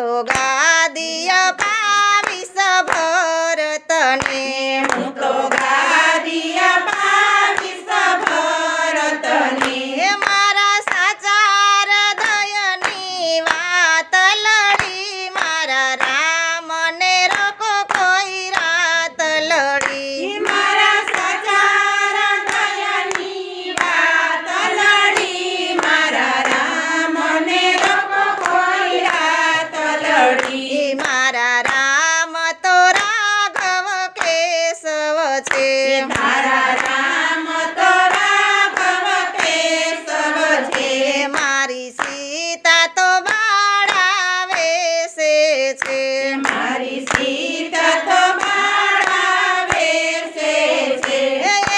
તો ગાદી અપાવીશ ભરતને હું તો ગાદી અપાવીશ ભરતને મારા સાચા હૃદયની વાત લડી મારા રામને રોકો કોઈ રાત લડી મારા સાચા હૃદયની વાત લડી મારા રામને રોકો કોઈ રાત લડી મારા રામ તો રાઘવ કેશવ છે મારા રામ તો રાઘવ કેશવ છે મારી સીતા તો બાળા વેશે છે મારી સીતા તો બાળા વેશે છે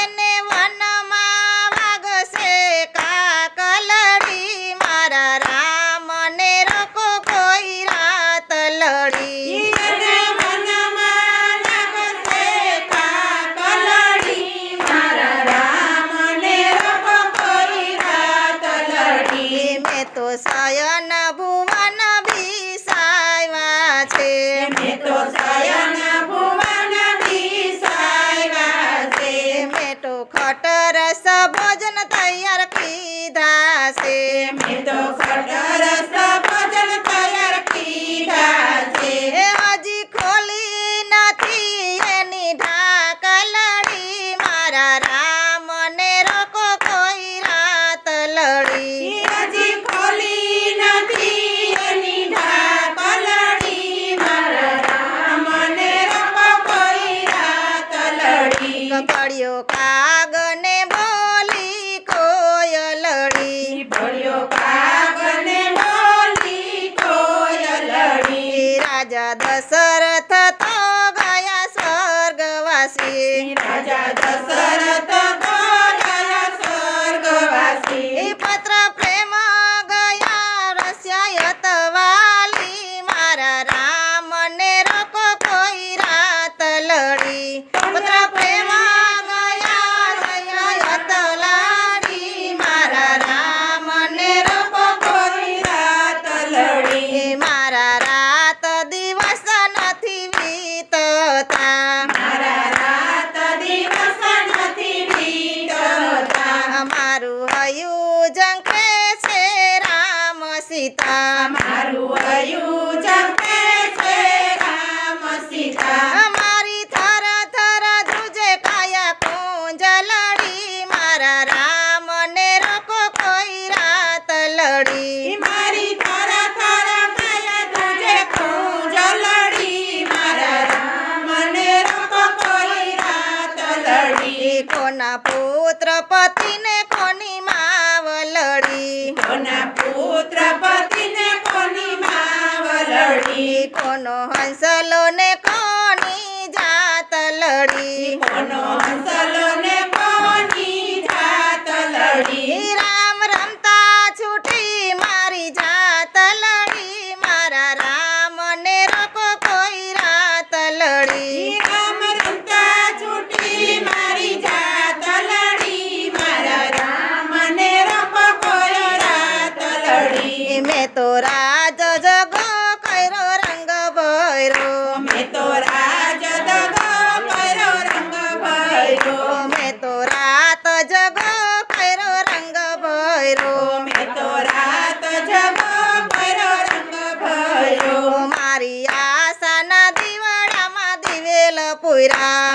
એને વનમાં વાગશે કાકલડી મારા રામને રોકો કોઈ રાત લડી એને વનમાં લાગશે કાકલડી મારા રામને રોકો કોઈ રાત લડી મેં તો શયન ભુવન બિસાવ્યા છે મેં તો શયન ભુવન બિસાવ્યા છે મેં તો ખટરસ ભોજન તૈયાર કીધા છે મેં તો ખટરસ ભોજન તૈયાર કીધા છે હજી ખોલી નથી એની ઢાકલડી મારા રામને રોકો કોઈ રાત લડી હજી ખોલી નથી એની ઢાકલડી મારા રામને રોકો કોઈ રાત લડી કકડિયો કાગને બોલી કોયલડી ભળ્યો કાગને બોલી કોયલડી રાજા દશરથ તો ગયા સ્વર્ગવાસી રાજા દશરથ તો ગયા સ્વર્ગવાસી પત્ર પ્રેમ ગયા રસ્યાયત વાલી મારા રામને રોકો કોઈ રાત લડી પત્ર પ્રેમ ગયા રસ્યાયત લાડી મારા રામને રોકો કોઈ રાત લડી મારા રાત દિવસ નથી વીતતા મારા રાત દિવસ નથી વીતતા અમારું હયું જંકે છે રામ સીતા મારું હયું જપે છે રામ સીતા અમારી થર થર ધ્રુજે કાયા કુંજલડી મારા રામને રોકો કોઈ રાત લડી મારી થર થર કાયા તુજે કુંજલડી મારા રામને રોકો કોઈ રાત લડી કોના પુત્ર પતિને કોની માવલડી કોના પુત્ર પતિને કોની માવલડી કોનો હંસલો ને કોની જાત લડી કોનો હંસલો ને કોની જાત લડી રામ રમતા છૂટી મારી જાત લડી મારા રામને રોકો કોઈ રાત લડી રામ રમતા છૂટી મારી જાત લડી મારા રામને રોકો કોઈ રાત લડી મેં તો રાજ જગો કર્યો રંગ ભૈરો મેં તો રાજ દગો કર્યો રંગ ભર્યો મેં તો રાત જગો કર્યો રંગ ભૈરો મેં તો રાત જગો કર્યો રંગ ભર્યો મારી આશાના દીવડામાં દિવેલ પૂરા